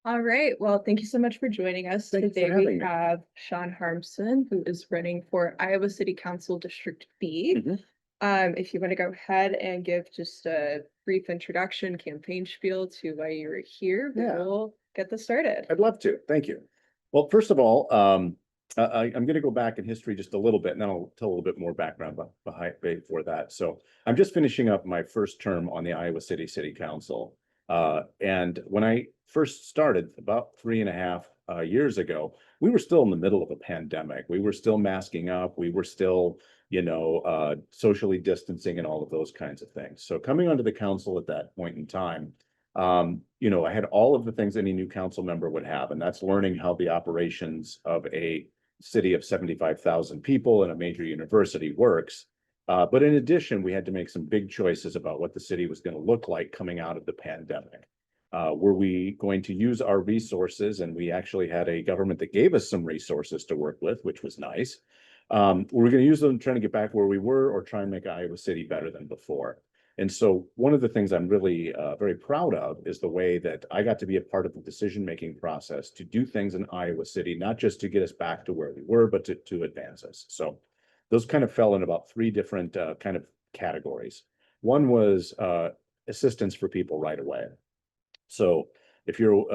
All right. Well, thank you so much for joining us. Thank you Today for we having me. have Shawn Harmsen, who is running for Iowa City Council District B. Mhm. If you want to go ahead and give just a brief introduction, campaign spiel to why you're here, Yeah, we'll get this started. I'd love to. Thank you. Well, first of all, I'm going to go back in history just a little bit, and then I'll tell a little bit more background behind before that. So I'm just finishing up my first term on the Iowa City Council. And when I first started about 3.5 years ago, we were still in the middle of a pandemic. We were still masking up. We were still, socially distancing and all of those kinds of things. So coming onto the council at that point in time, I had all of the things any new council member would have, and that's learning how the operations of a city of 75,000 people and a major university works. But in addition, we had to make some big choices about what the city was going to look like coming out of the pandemic. Were we going to use our resources? And we actually had a government that gave us some resources to work with, which was nice. Were we going to use them trying to get back where we were or try and make Iowa City better than before? And so one of the things I'm really very proud of is the way that I got to be a part of the decision-making process to do things in Iowa City, not just to get us back to where we were, but to advance us. So those kind of fell in about three different kind of categories. One was assistance for people right away. So if you're,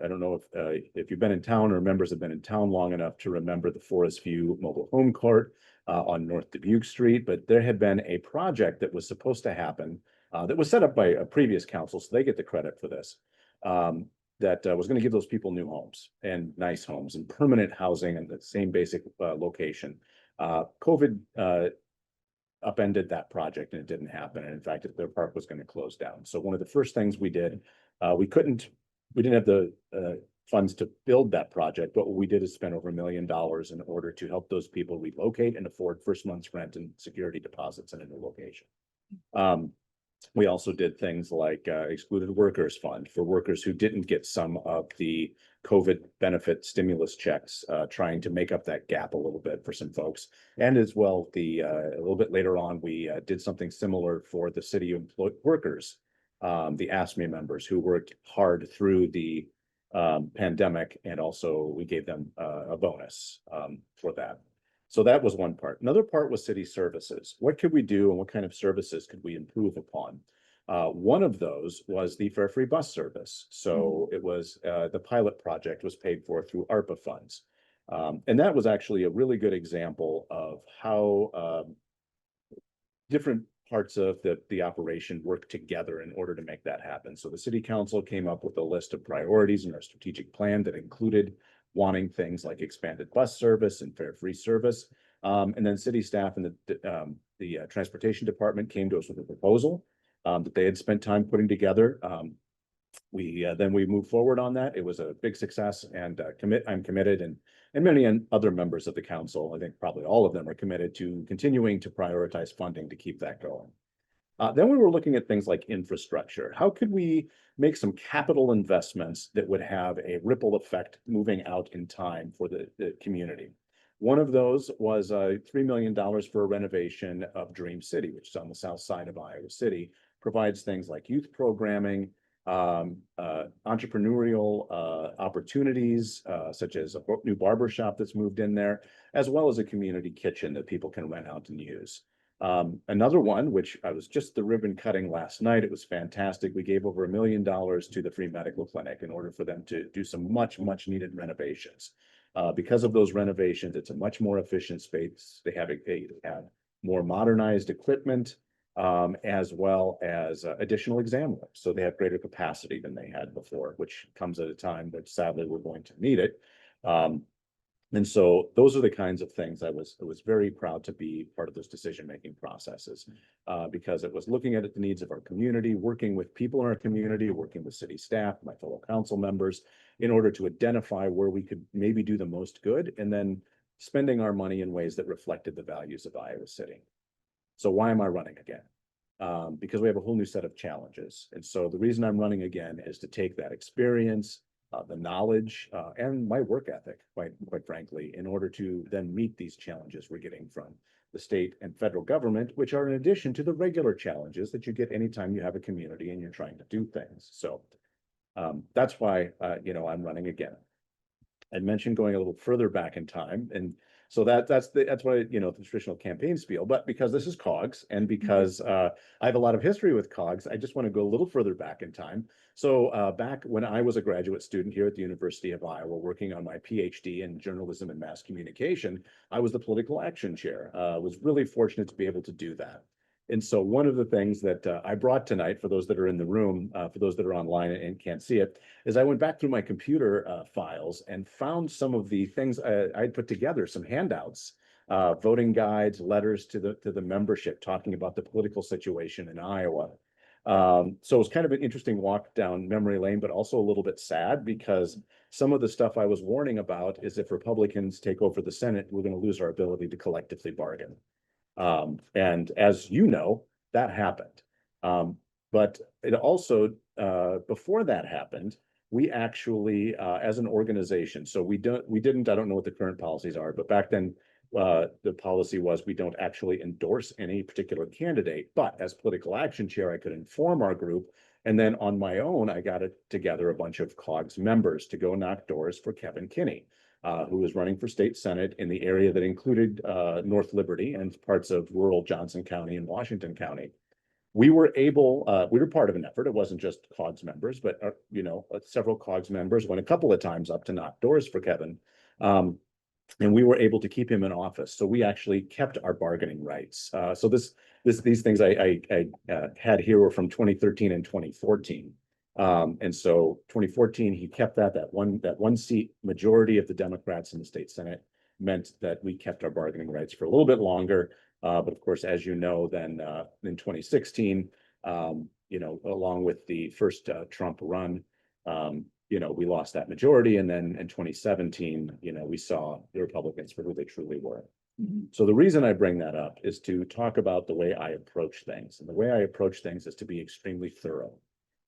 I don't know if you've been in town or members have been in town long enough to remember the Forest View Mobile Home Court on North Dubuque Street, but there had been a project that was supposed to happen that was set up by a previous council, so they get the credit for this, that was going to give those people new homes and nice homes and permanent housing in the same basic location. COVID upended that project and it didn't happen. And in fact, their park was going to close down. So one of the first things we did, we didn't have the funds to build that project, but what we did is spend over $1 million in order to help those people relocate and afford first month's rent and security deposits in a new location. We also did things like excluded workers fund for workers who didn't get some of the COVID benefit stimulus checks, trying to make up that gap a little bit for some folks. And as well, a little bit later on, we did something similar for the city workers, the ASME members who worked hard through the pandemic, and also we gave them a bonus for that. So that was one part. Another part was city services. What could we do and what kind of services could we improve upon? One of those was the fare-free bus service. So it was the pilot project was paid for through ARPA funds. And that was actually a really good example of how different parts of the operation work together in order to make that happen. So the city council came up with a list of priorities in our strategic plan that included wanting things like expanded bus service and fare-free service. And then city staff and the transportation department came to us with a proposal that they had spent time putting together. Then we moved forward on that. It was a big success, and I'm committed, and many other members of the council, I think probably all of them, are committed to continuing to prioritize funding to keep that going. Then we were looking at things like infrastructure. How could we make some capital investments that would have a ripple effect moving out in time for the community? One of those was $3 million for a renovation of Dream City, which is on the south side of Iowa City, provides things like youth programming, entrepreneurial opportunities, such as a new barber shop that's moved in there, as well as a community kitchen that people can rent out and use. Another one, which I was just the ribbon cutting last night, it was fantastic. We gave over $1 million to the free medical clinic in order for them to do some much needed renovations. Because of those renovations, it's a much more efficient space. They have more modernized equipment, as well as additional exam rooms. So they have greater capacity than they had before, which comes at a time that sadly we're going to need it. And so those are the kinds of things I was very proud to be part of those decision-making processes, because it was looking at the needs of our community, working with people in our community, working with city staff, my fellow council members, in order to identify where we could maybe do the most good, and then spending our money in ways that reflected the values of Iowa City. So why am I running again? Because we have a whole new set of challenges. And so the reason I'm running again is to take that experience, the knowledge, and my work ethic, quite frankly, in order to then meet these challenges we're getting from the state and federal government, which are in addition to the regular challenges that you get anytime you have a community and you're trying to do things. So That's why, I'm running again. I mentioned going a little further back in time, and so that's why the traditional campaign spiel. But because this is Cogs, and because I have a lot of history with Cogs, I just want to go a little further back in time. So back when I was a graduate student here at the University of Iowa, working on my PhD in journalism and mass communication, I was the political action chair. Was really fortunate to be able to do that. And so one of the things that I brought tonight, for those that are in the room, for those that are online and can't see it, is I went back through my computer files and found some of the things I'd put together, some handouts, voting guides, letters to the membership talking about the political situation in Iowa. So it was kind of an interesting walk down memory lane, but also a little bit sad, because some of the stuff I was warning about is if Republicans take over the Senate, we're going to lose our ability to collectively bargain. And as you know, that happened. But it also, before that happened, we actually, as an organization, so I don't know what the current policies are, but back then, the policy was we don't actually endorse any particular candidate, but as political action chair, I could inform our group. And then on my own, I got together a bunch of COGS members to go knock doors for Kevin Kinney, who was running for state senate in the area that included North Liberty and parts of rural Johnson County and Washington County. We were part of an effort. It wasn't just COGS members, but several COGS members went a couple of times up to knock doors for Kevin. And we were able to keep him in office. So we actually kept our bargaining rights. So these things I had here were from 2013 and 2014. And so 2014, he kept that one seat majority of the Democrats in the state Senate meant that we kept our bargaining rights for a little bit longer. But of course, as you know, then in 2016, along with the first Trump run, we lost that majority. And then in 2017, we saw the Republicans for who they truly were. So the reason I bring that up is to talk about the way I approach things. And the way I approach things is to be extremely thorough,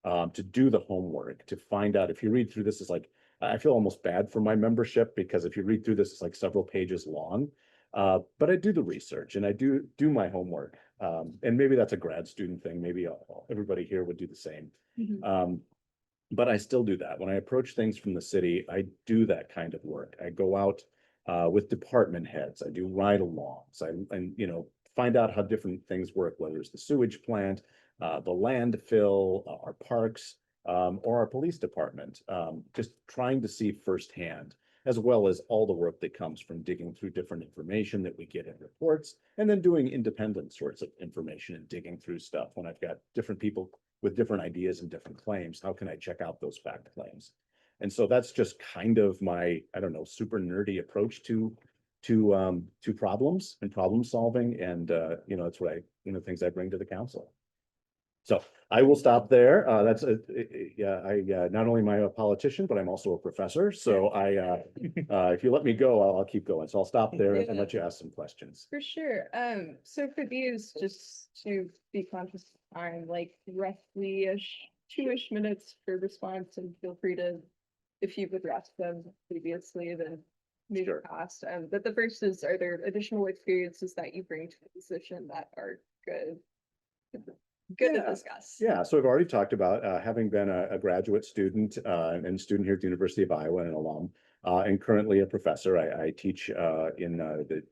to do the homework, to find out. If you read through this, it's like, I feel almost bad for my membership, because if you read through this, it's like several pages long. But I do the research and I do my homework. And maybe that's a grad student thing. Maybe everybody here would do the same. But I still do that. When I approach things from the city, I do that kind of work. I go out with department heads. I do ride-alongs. And find out how different things work, whether it's the sewage plant, the landfill, our parks, or our police department. Just trying to see firsthand, as well as all the work that comes from digging through different information that we get in reports, and then doing independent sorts of information and digging through stuff. When I've got different people with different ideas and different claims, how can I check out those fact claims? And so that's just kind of my, I don't know, super nerdy approach to problems and problem solving. And that's what things I bring to the council. So I will stop there. That's not only am I a politician, but I'm also a professor. So if you let me go, I'll keep going. So I'll stop there and let you ask some questions. For sure. So for these, just to be conscious of time, like roughly-ish 2-ish minutes for response, and feel free to, if you've addressed them previously, then maybe past. But the first is, are there additional experiences that you bring to the position that are good to discuss? Yeah, so I've already talked about having been a graduate student and student here at the University of Iowa, and an alum, and currently a professor. I teach in the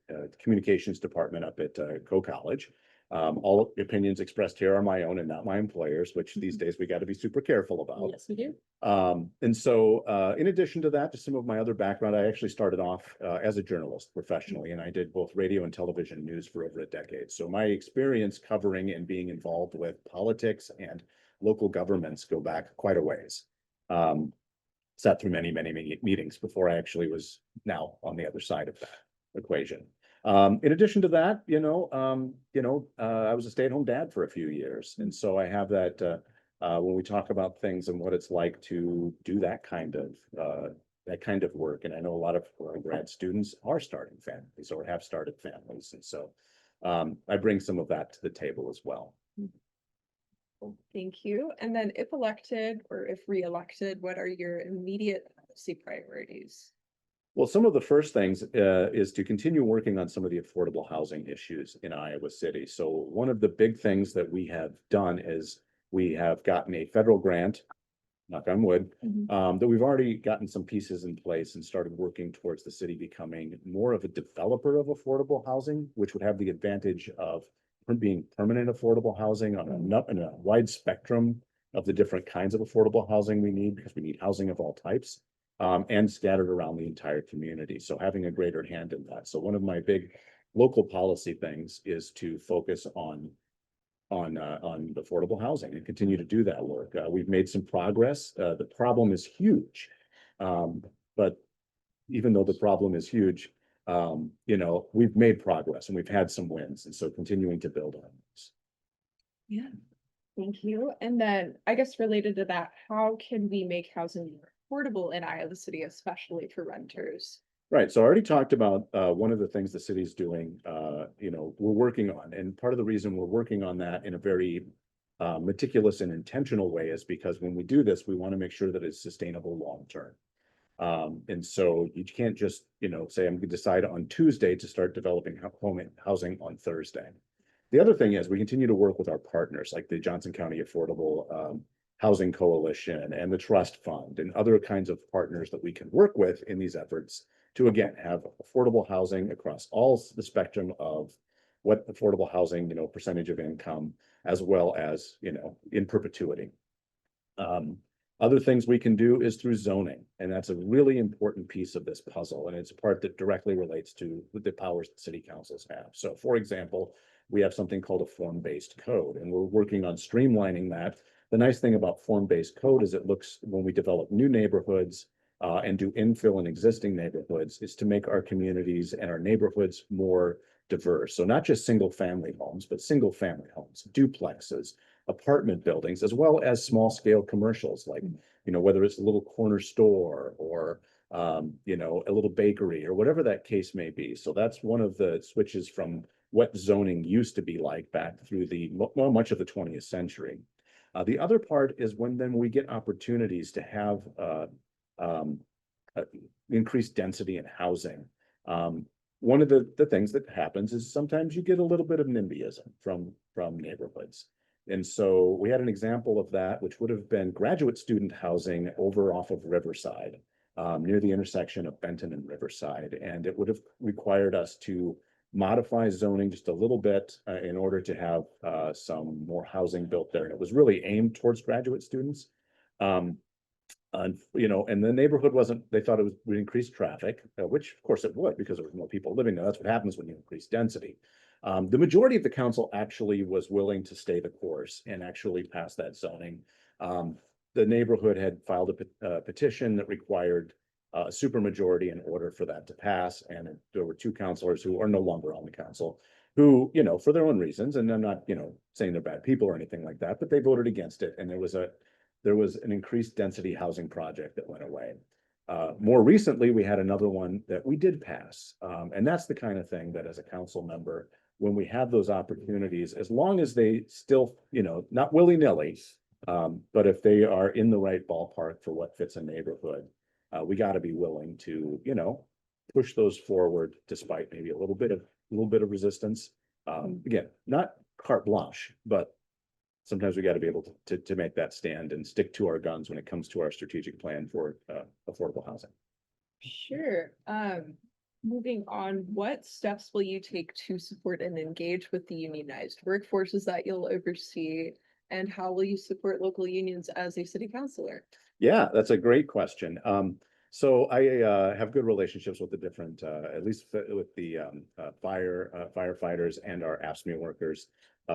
communications department up at College. All opinions expressed here are my own and not my employers, which these days we got to be super careful about. Yes, we do. And so in addition to that, to some of my other background, I actually started off as a journalist professionally, and I did both radio and television news for over a decade. So my experience covering and being involved with politics and local governments go back quite a ways. Sat through many, many, many meetings before I actually was now on the other side of that equation. In addition to that, I was a stay-at-home dad for a few years. And so I have that when we talk about things and what it's like to do that kind of work. And I know a lot of our grad students are starting families or have started families. And so I bring some of that to the table as well. Thank you. And then if elected or if re-elected, what are your immediate policy priorities? Well, some of the first things is to continue working on some of the affordable housing issues in Iowa City. So one of the big things that we have done is we have gotten a federal grant knock on wood, Mhm. that we've already gotten some pieces in place and started working towards the city becoming more of a developer of affordable housing, which would have the advantage of being permanent affordable housing on in a wide spectrum of the different kinds of affordable housing we need, because we need housing of all types, and scattered around the entire community. So having a greater hand in that. So one of my big local policy things is to focus on affordable housing and continue to do that work. We've made some progress. The problem is huge. But even though the problem is huge, we've made progress and we've had some wins. And so continuing to build on this. Yeah, thank you. And then I guess related to that, how can we make housing more affordable in Iowa City, especially for renters? Right. So I already talked about one of the things the city's doing, we're working on. And part of the reason we're working on that in a very meticulous and intentional way is because when we do this, we want to make sure that it's sustainable long term. And so you can't just, say I'm going to decide on Tuesday to start developing housing on Thursday. The other thing is we continue to work with our partners like the Johnson County Affordable Housing Coalition and the Trust Fund and other kinds of partners that we can work with in these efforts to, again, have affordable housing across all the spectrum of what affordable housing, percentage of income, as well as, in perpetuity. Other things we can do is through zoning, and that's a really important piece of this puzzle, and it's a part that directly relates to the powers that city councils have. So, for example, we have something called a form-based code, and we're working on streamlining that. The nice thing about form-based code is it looks, when we develop new neighborhoods and do infill in existing neighborhoods, is to make our communities and our neighborhoods more diverse. So not just single-family homes, but single-family homes, duplexes, apartment buildings, as well as small scale commercials, like, whether it's a little corner store or, a little bakery or whatever that case may be. So that's one of the switches from what zoning used to be like back through much of the 20th century. The other part is when then we get opportunities to have increased density in housing. One of the things that happens is sometimes you get a little bit of NIMBYism from neighborhoods. And so we had an example of that, which would have been graduate student housing over off of Riverside, near the intersection of Benton and Riverside. And it would have required us to modify zoning just a little bit in order to have some more housing built there. And it was really aimed towards graduate students. And the neighborhood they thought it would increase traffic, which of course it would, because there was more people living there. That's what happens when you increase density. The majority of the council actually was willing to stay the course and actually pass that zoning. The neighborhood had filed a petition that required a supermajority in order for that to pass. And there were two councilors who are no longer on the council who, for their own reasons, and I'm not, saying they're bad people or anything like that, but they voted against it. And there was an increased density housing project that went away. More recently, we had another one that we did pass. And that's the kind of thing that as a council member, when we have those opportunities, as long as they still, not willy-nilly, but if they are in the right ballpark for what fits a neighborhood, we got to be willing to, push those forward despite maybe a little bit of resistance. Again, not carte blanche, but sometimes we got to be able to make that stand and stick to our guns when it comes to our strategic plan for affordable housing. Sure. Moving on, what steps will you take to support and engage with the unionized workforces that you'll oversee? And how will you support local unions as a city councilor? Yeah, that's a great question. So I have good relationships with the different, at least with the firefighters and our AFSCME workers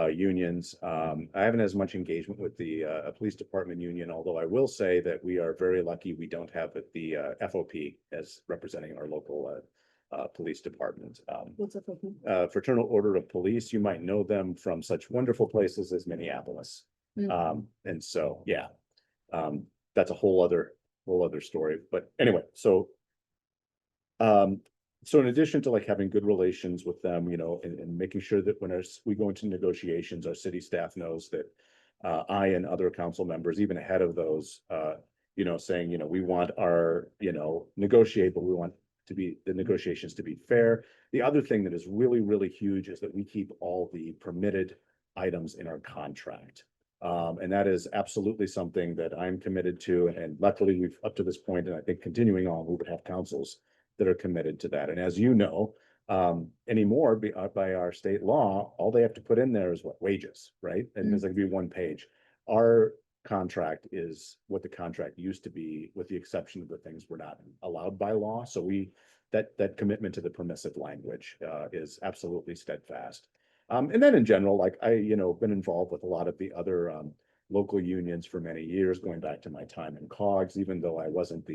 unions. I haven't as much engagement with the police department union, although I will say that we are very lucky we don't have the FOP as representing our local police department. What's up with me? Fraternal Order of Police, you might know them from such wonderful places as Minneapolis. And so, yeah, that's a whole other story. But anyway, so in addition to like having good relations with them, and making sure that when we go into negotiations, our city staff knows that I and other council members, even ahead of those, saying, we want our, negotiate, but we want the negotiations to be fair. The other thing that is really, really huge is that we keep all the permitted items in our contract. And that is absolutely something that I'm committed to. And luckily, we've up to this point, and I think continuing on, we would have councils that are committed to that. And as you know, anymore by our state law, all they have to put in there is what wages, right? And there's going to be one page. Our contract is what the contract used to be, with the exception of the things we're not allowed by law. So that commitment to the permissive language is absolutely steadfast. And then in general, like been involved with a lot of the other local unions for many years, going back to my time in Cogs, even though I wasn't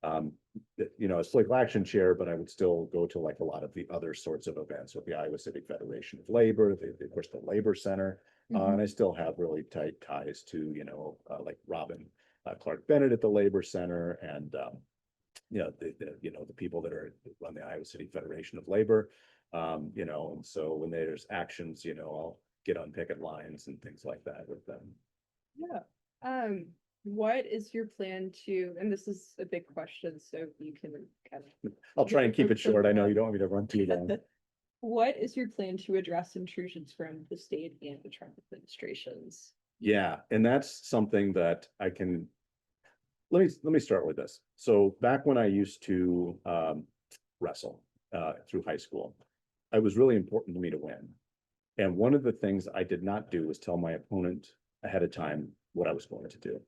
as political action chair, but I would still go to like a lot of the other sorts of events with the Iowa City Federation of Labor, of course, the Labor Center. And I still have really tight ties to, like Robin Clark Bennett at the Labor Center, and the people that run the Iowa City Federation of Labor. And so when there's actions, I'll get on picket lines and things like that with them. Yeah. What is your plan to, and this is a big question, so you can kind of. I'll try and keep it short. I know you don't want me to run too long. What is your plan to address intrusions from the state and the Trump administrations? Yeah, and that's something that I can. Let me start with this. So back when I used to wrestle through high school, it was really important to me to win. And one of the things I did not do was tell my opponent ahead of time what I was going to do.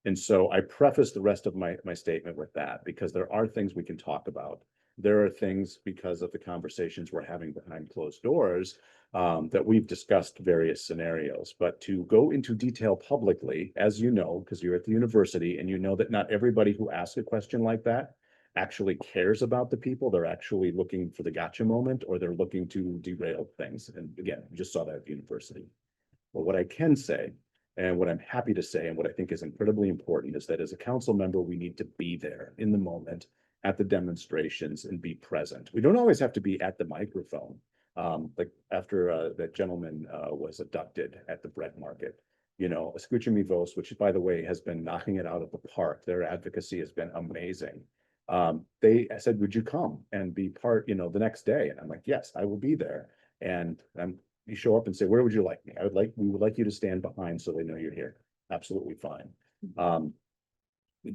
And so I preface the rest of my statement with that, because there are things we can talk about. There are things, because of the conversations we're having behind closed doors, that we've discussed various scenarios. But to go into detail publicly, as you know, because you're at the university and you know that not everybody who asks a question like that actually cares about the people. They're actually looking for the gotcha moment, or they're looking to derail things. And again, we just saw that at the university. But what I can say, and what I'm happy to say, and what I think is incredibly important, is that as a council member, we need to be there in the moment at the demonstrations and be present. We don't always have to be at the microphone. Like after that gentleman was abducted at the bread market, Escucha Mi Voz, which by the way has been knocking it out of the park. Their advocacy has been amazing. They said, would you come and be part, the next day? And I'm like, yes, I will be there. And you show up and say, where would you like me? We would like you to stand behind so they know you're here. Absolutely fine.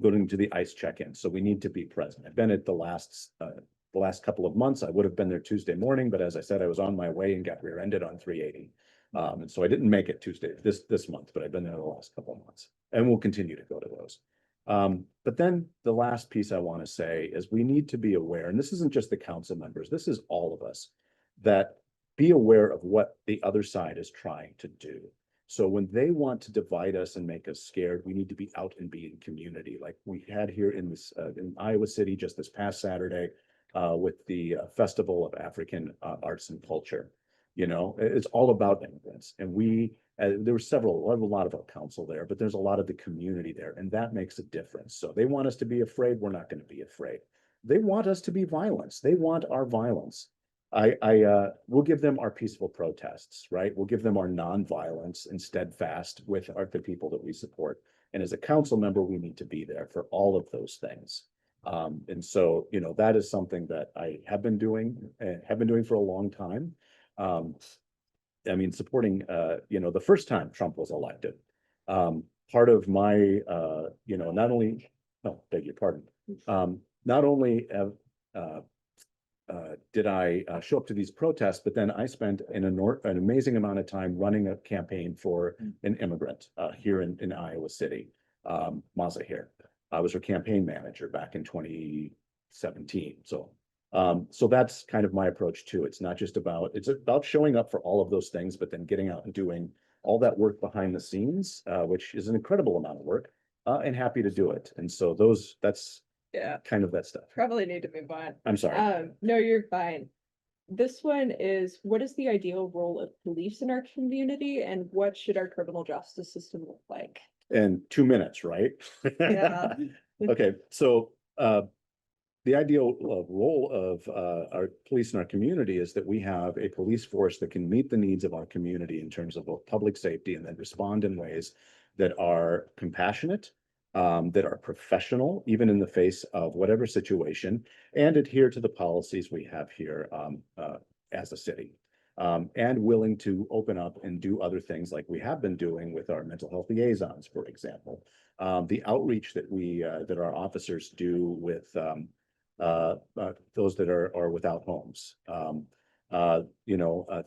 Going to the ICE check-in. So we need to be present. I've been at the last couple of months. I would have been there Tuesday morning, but as I said, I was on my way and got rear-ended on 380. And so I didn't make it Tuesday this month, but I've been there the last couple of months, and we'll continue to go to those. But then the last piece I want to say is we need to be aware, and this isn't just the council members, this is all of us, that be aware of what the other side is trying to do. So when they want to divide us and make us scared, we need to be out and be in community, like we had here in Iowa City just this past Saturday with the Festival of African Arts and Culture. It's all about immigrants, and there were a lot of our council there, but there's a lot of the community there, and that makes a difference. So they want us to be afraid. We're not going to be afraid. They want us to be violent. They want our violence. We'll give them our peaceful protests, right? We'll give them our nonviolence and steadfast with the people that we support. And as a council member, we need to be there for all of those things. And so, that is something that I have been doing for a long time. Supporting, the first time Trump was elected, part of my, beg your pardon. Not only did I show up to these protests, but then I spent an amazing amount of time running a campaign for an immigrant here in Iowa City, Maza here. I was her campaign manager back in 2017. So that's kind of my approach too. It's about showing up for all of those things, but then getting out and doing all that work behind the scenes, which is an incredible amount of work, and happy to do it. And so that's kind of that stuff. Probably need to move on. I'm sorry. No, you're fine. This one is, what is the ideal role of police in our community, and what should our criminal justice system look like? In 2 minutes, right? Yeah. Okay, so the ideal role of our police in our community is that we have a police force that can meet the needs of our community in terms of both public safety, and then respond in ways that are compassionate, that are professional, even in the face of whatever situation, and adhere to the policies we have here as a city. and willing to open up and do other things like we have been doing with our mental health liaisons, for example. The outreach that that our officers do with those that are without homes.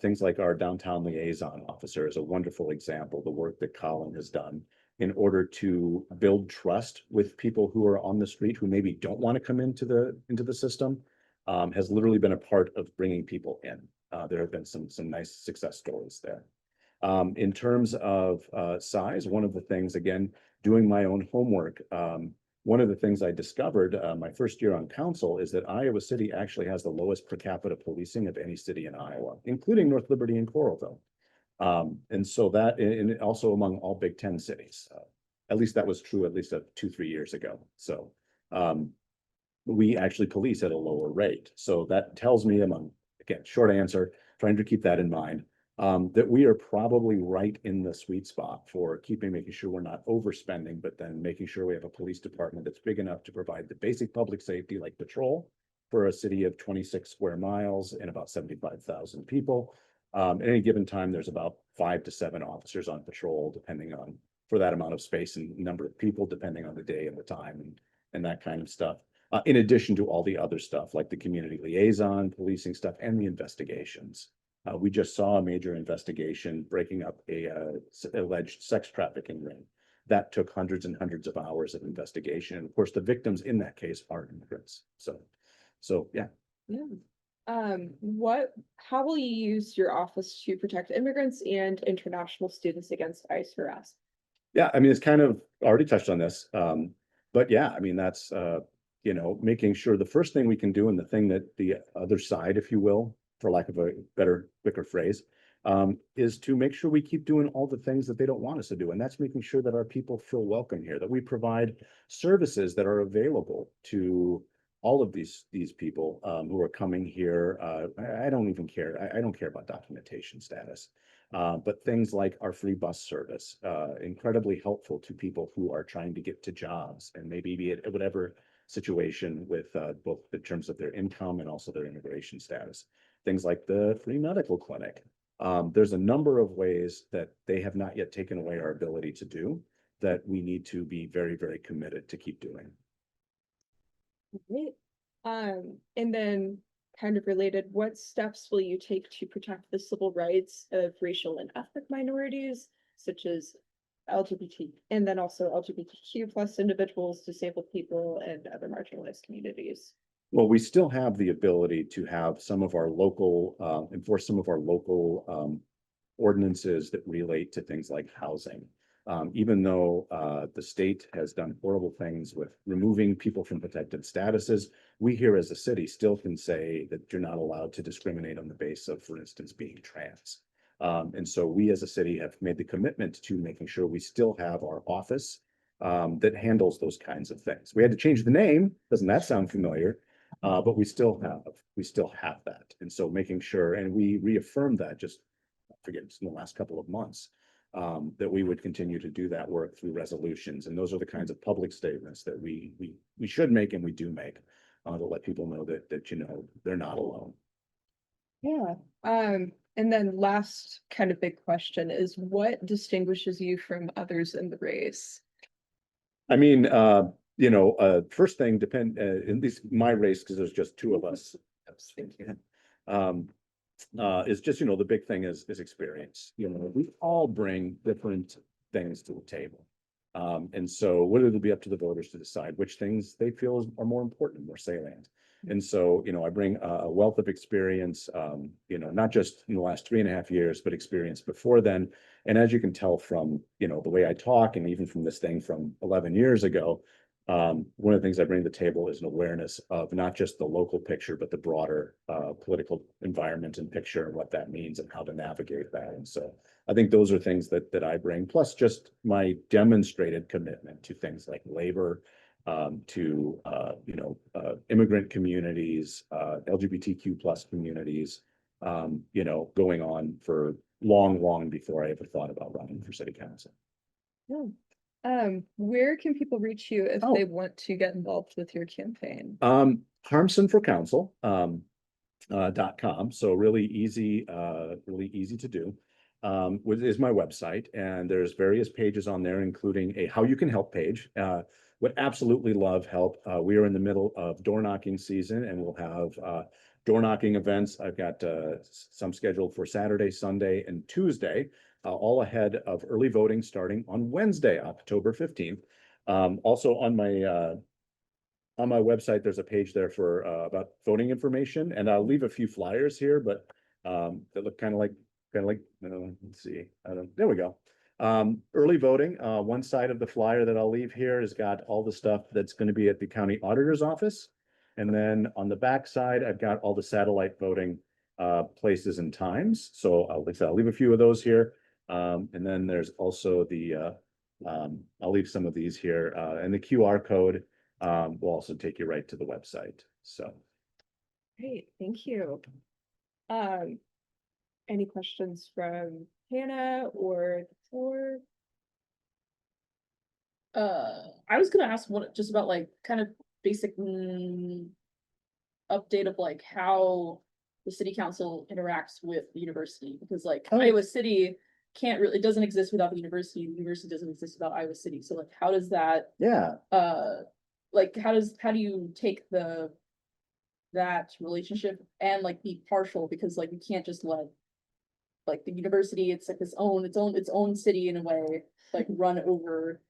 Things like our downtown liaison officer is a wonderful example, the work that Colin has done in order to build trust with people who are on the street who maybe don't want to come into the system, has literally been a part of bringing people in. There have been some nice success stories there. In terms of size, one of the things, again, doing my own homework, one of the things I discovered my first year on council is that Iowa City actually has the lowest per capita policing of any city in Iowa, including North Liberty and Coralville. And so that, and also among all Big Ten cities, at least that was true at least 2-3 years ago. So we actually police at a lower rate. So that tells me, again, short answer, trying to keep that in mind, that we are probably right in the sweet spot for making sure we're not overspending, but then making sure we have a police department that's big enough to provide the basic public safety like patrol for a city of 26 square miles and about 75,000 people. At any given time, there's about 5 to 7 officers on patrol, depending on, for that amount of space and number of people, depending on the day and the time and that kind of stuff. In addition to all the other stuff like the community liaison, policing stuff, and the investigations. We just saw a major investigation breaking up a alleged sex trafficking ring. That took hundreds and hundreds of hours of investigation. And of course, the victims in that case are immigrants. So yeah. Yeah. How will you use your office to protect immigrants and international students against ICE harassment? Yeah, I mean, it's kind of already touched on this. But yeah, I mean, that's, making sure the first thing we can do, and the thing that the other side, if you will, for lack of a better, quicker phrase, is to make sure we keep doing all the things that they don't want us to do. And that's making sure that our people feel welcome here, that we provide services that are available to all of these people who are coming here. I don't even care. I don't care about documentation status, but things like our free bus service, incredibly helpful to people who are trying to get to jobs and maybe be at whatever situation with both in terms of their income and also their immigration status. Things like the free medical clinic. There's a number of ways that they have not yet taken away our ability to do that we need to be very, very committed to keep doing. Right. And then kind of related, what steps will you take to protect the civil rights of racial and ethnic minorities, such as LGBT, and then also LGBTQ plus individuals, disabled people, and other marginalized communities? Well, we still have the ability to have some of our local, enforce some of our local ordinances that relate to things like housing. Even though the state has done horrible things with removing people from protected statuses, we here as a city still can say that you're not allowed to discriminate on the basis of, for instance, being trans. And so we as a city have made the commitment to making sure we still have our office that handles those kinds of things. We had to change the name. Doesn't that sound familiar? But we still have that. And so making sure, and we reaffirmed that just, I forget, it's in the last couple of months, that we would continue to do that work through resolutions. And those are the kinds of public statements that we should make, and we do make, to let people know that they're not alone. Yeah. And then last kind of big question is, what distinguishes you from others in the race? I mean, first thing, at least my race, because there's just 2 of us, is just, the big thing is experience. We all bring different things to the table. And so it'll be up to the voters to decide which things they feel are more important, more salient. And so, I bring a wealth of experience, not just in the last 3.5 years, but experience before then. And as you can tell from, the way I talk, and even from this thing from 11 years ago, one of the things I bring to the table is an awareness of not just the local picture, but the broader political environment and picture, and what that means and how to navigate that. And so I think those are things that I bring, plus just my demonstrated commitment to things like labor, to immigrant communities, LGBTQ plus communities, going on for long before I ever thought about running for city council. Yeah. Where can people reach you if they want to get involved with your campaign? Harmsen for council. .com. So really easy to do. Is my website, and there's various pages on there, including a how you can help page. Would absolutely love help. We are in the middle of door knocking season, and we'll have door knocking events. I've got some scheduled for Saturday, Sunday, and Tuesday, all ahead of early voting starting on Wednesday, October 15th. Also on my website, there's a page there for about voting information, and I'll leave a few flyers here, but that look kind of like, let's see, there we go. Early voting, one side of the flyer that I'll leave here has got all the stuff that's going to be at the county auditor's office. And then on the back side, I've got all the satellite voting places and times. So like I said, I'll leave a few of those here. And then there's also the, I'll leave some of these here, and the QR code will also take you right to the website. So. Great, thank you. Any questions from Hannah or the floor? I was gonna ask what just about like kind of basic update of like how the city council interacts with the university, because like Iowa City can't really, it doesn't exist without the university doesn't exist without Iowa City. So like how does that like how do you take that relationship and like be partial, because like you can't just let like the university, it's like its own city in a way, like run over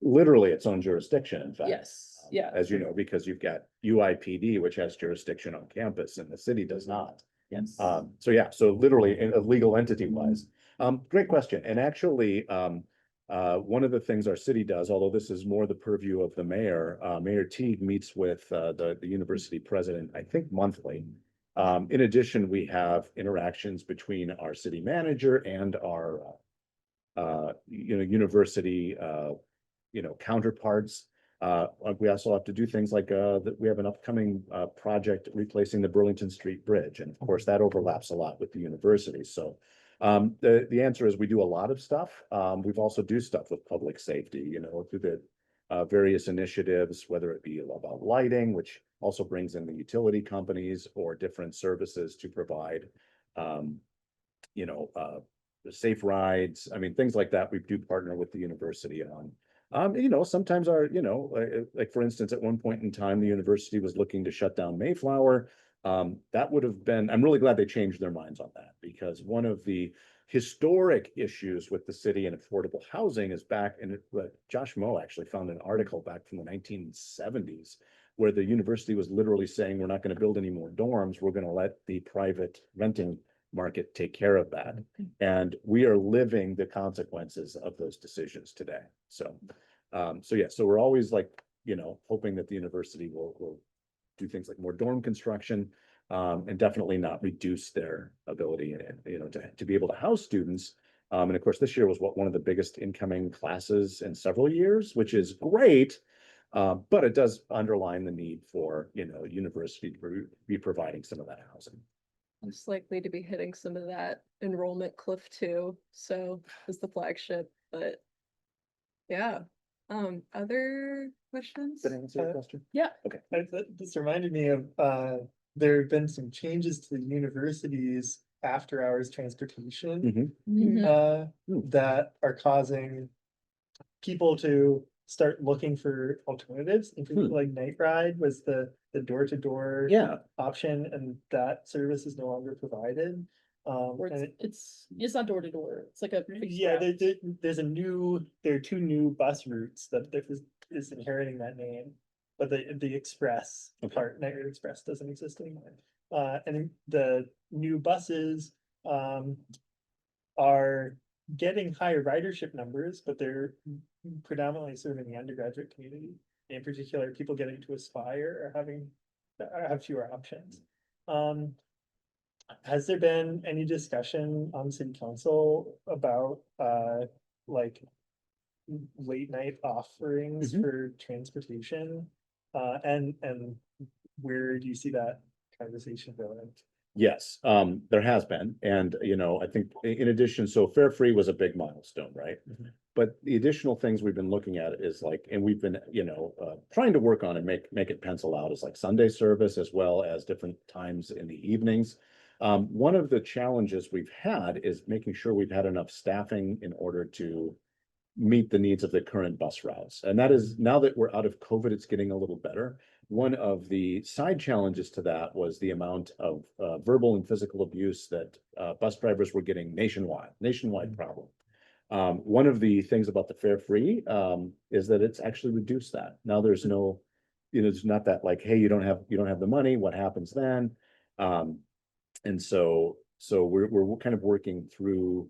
Literally its own jurisdiction, in fact. Yes, yeah. As you know, because you've got UIPD, which has jurisdiction on campus, and the city does not. Yes. So yeah, so literally a legal entity wise. Great question. And actually, one of the things our city does, although this is more the purview of the mayor, Mayor Teague meets with the university president, I think monthly. In addition, we have interactions between our city manager and our university counterparts. We also have to do things like that. We have an upcoming project replacing the Burlington Street Bridge, and of course that overlaps a lot with the university. So the answer is we do a lot of stuff. We've also do stuff with public safety, through the various initiatives, whether it be about lighting, which also brings in the utility companies or different services to provide, safe rides. I mean, things like that. We do partner with the university on. Sometimes like for instance, at one point in time, the university was looking to shut down Mayflower. That would have been, I'm really glad they changed their minds on that, because one of the historic issues with the city and affordable housing is back in Josh Moe actually found an article back from the 1970s where the university was literally saying, we're not going to build any more dorms. We're going to let the private renting market take care of that. And we are living the consequences of those decisions today. So, so we're always like, hoping that the university will do things like more dorm construction, and definitely not reduce their ability, to be able to house students. And of course, this year was one of the biggest incoming classes in several years, which is great. But it does underline the need for, university to be providing some of that housing. Most likely to be hitting some of that enrollment cliff too, so is the flagship, but yeah. Other questions? Did I answer your question? Yeah. Okay. This reminded me of there have been some changes to the university's after hours transportation that are causing people to start looking for alternatives. Including like Night Ride was the door-to-door option, and that service is no longer provided. And it's not door to door. It's like a there are two new bus routes that is inheriting that name, but the express part, Night Ride Express, doesn't exist anymore. And the new buses are getting higher ridership numbers, but they're predominantly serving the undergraduate community. In particular, people getting to Aspire have fewer options. Has there been any discussion on city council about like late night offerings for transportation? And where do you see that conversation going? Yes, there has been. And, I think in addition, so Fare Free was a big milestone, right? But the additional things we've been looking at is like, and we've been, trying to work on and make it pencil out is like Sunday service as well as different times in the evenings. One of the challenges we've had is making sure we've had enough staffing in order to meet the needs of the current bus routes. And that is, now that we're out of COVID, it's getting a little better. One of the side challenges to that was the amount of verbal and physical abuse that bus drivers were getting nationwide problem. One of the things about the fare free is that it's actually reduced that. Now there's no, it's not that like, hey, you don't have the money, what happens then? And so we're kind of working through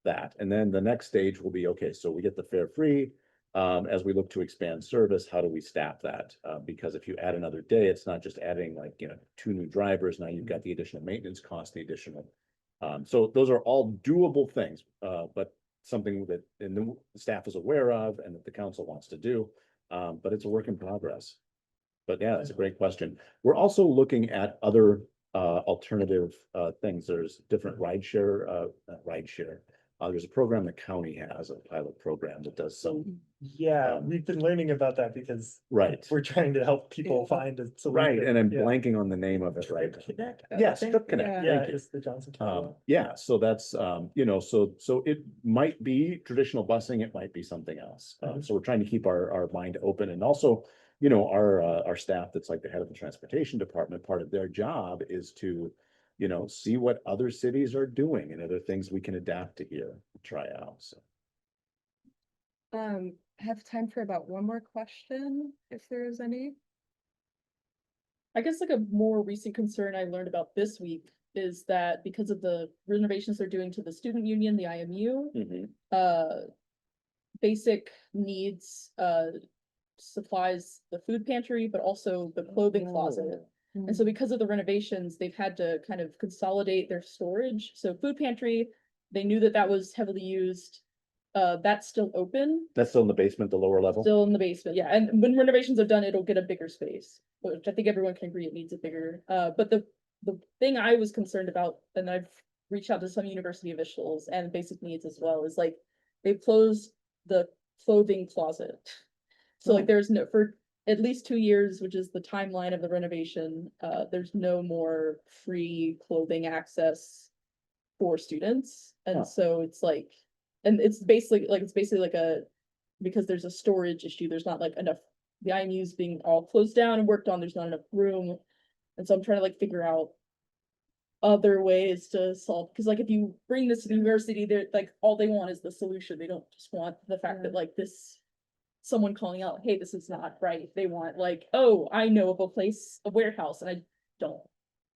that. And then the next stage will be, okay, so we get the fare free. As we look to expand service, how do we staff that? Because if you add another day, it's not just adding like, 2 new drivers. Now you've got the additional maintenance cost, the additional. So those are all doable things, but something that the staff is aware of and that the council wants to do. But it's a work in progress. But yeah, it's a great question. We're also looking at other alternative things. There's different rideshare. There's a program the county has, a pilot program that does some. Yeah, we've been learning about that because Right. we're trying to help people find a solution. Right, and I'm Yeah. blanking on the name of it, right? Connect. Yes, Trip Connect. Yeah, Thank you. it's the Johnson County. Yeah, so that's, so it might be traditional busing, it might be something else. So we're trying to keep our mind open, and also, our staff that's like the head of the transportation department, part of their job is to, see what other cities are doing and other things we can adapt to here, try out, so. Have time for about one more question, if there is any. I guess like a more recent concern I learned about this week is that because of the renovations they're doing to the student union, the IMU, basic needs, supplies the food pantry, but also the clothing closet. And so because of the renovations, they've had to kind of consolidate their storage. So food pantry, they knew that was heavily used. That's still open. That's still in the basement, the lower level? Still in the basement, yeah. And when renovations are done, it'll get a bigger space, which I think everyone can agree it needs a bigger. But the thing I was concerned about, and I've reached out to some university officials and basic needs as well, is like they've closed the clothing closet. So like there's no, for at least 2 years, which is the timeline of the renovation, there's no more free clothing access for students. And so it's like, and it's basically like because there's a storage issue, there's not like enough, the IMUs being all closed down and worked on, there's not enough room. And so I'm trying to like figure out other ways to solve, because like if you bring this to the university, they're like, all they want is the solution. They don't just want the fact that like someone calling out, hey, this is not right. They want like, oh, I know of a warehouse, and I don't,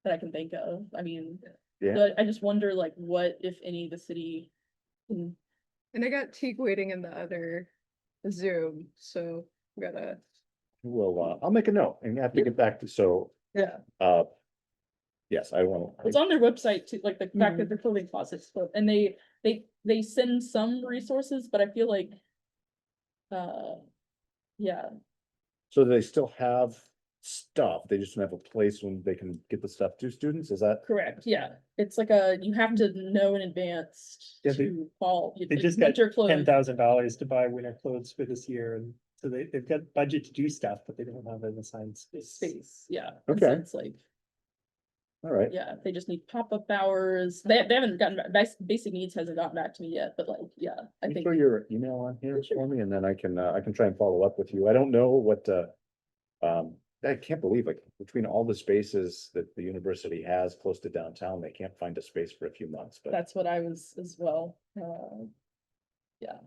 that I can think of. I mean, I just wonder like what, if any, the city can. And I got Teague waiting in the other Zoom, so we gotta. Well, I'll make a note and have to get back to, so. Yeah. Yes, I want to. It's on their website too, like the fact that their clothing closets, and they send some resources, but I feel like, yeah. So they still have stuff, they just don't have a place when they can get the stuff to students, is that? Correct, yeah. It's like you have to know in advance Yeah, to fall. They just got $10,000 to buy winter clothes for this year, and so they've got budget to do stuff, but they don't have an assigned space. Yeah. And Okay. so it's like, All right. yeah, they just need pop-up hours. They haven't gotten back, basic needs hasn't gotten back to me yet, but like, yeah, I Can you think. throw your email on here Sure. for me, and then I can try and follow up with you. I don't know what, I can't believe, like, between all the spaces that the university has close to downtown, they can't find a space for a few months, but. That's what I was as well. Yeah.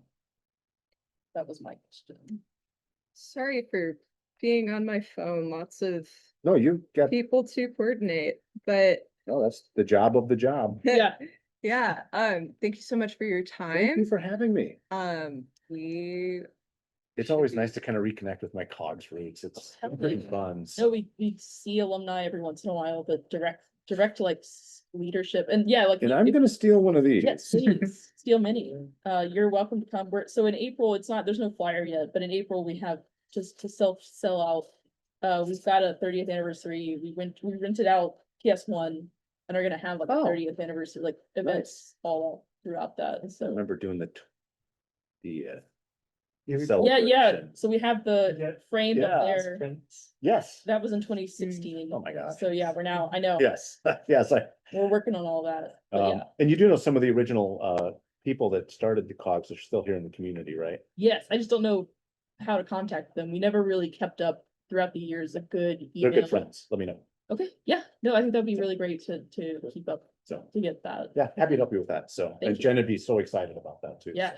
That was my question. Sorry for being on my phone, lots of No, you got, people to coordinate, but no, that's the job of the job. Yeah. yeah, thank you so much for your Thank you time. for having me. We It's always nice to kind of reconnect with my Cogs roots. It's pretty fun. No, we see alumni every once in a while, but direct like leadership, and yeah, like. And I'm gonna steal one of these. Yes, please, steal many. You're welcome to come. So in April, there's no flyer yet, but in April we have just to sell out. We've got a 30th anniversary. We rented out PS1 and are gonna have like a 30th anniversary, like events all throughout that. And I so remember doing the You Yeah, yeah, celebration. so we have the Yeah. frame up Yeah. there, Prints. Yes, that was in 2016. Oh my gosh. So yeah, we're now, I know, yes, yes, we're working on all that, but yeah, and you do know some of the original, people that started the Cogs are still here in the community, right? yes, I just don't know how to contact them, we never really kept up throughout the years a good They're email. good friends, let me know. Okay, yeah, no, I think that'd be really great to keep up, So, to get that. yeah, happy to help you with that, so, and Thank you. Jen would be so excited about that too. Yeah,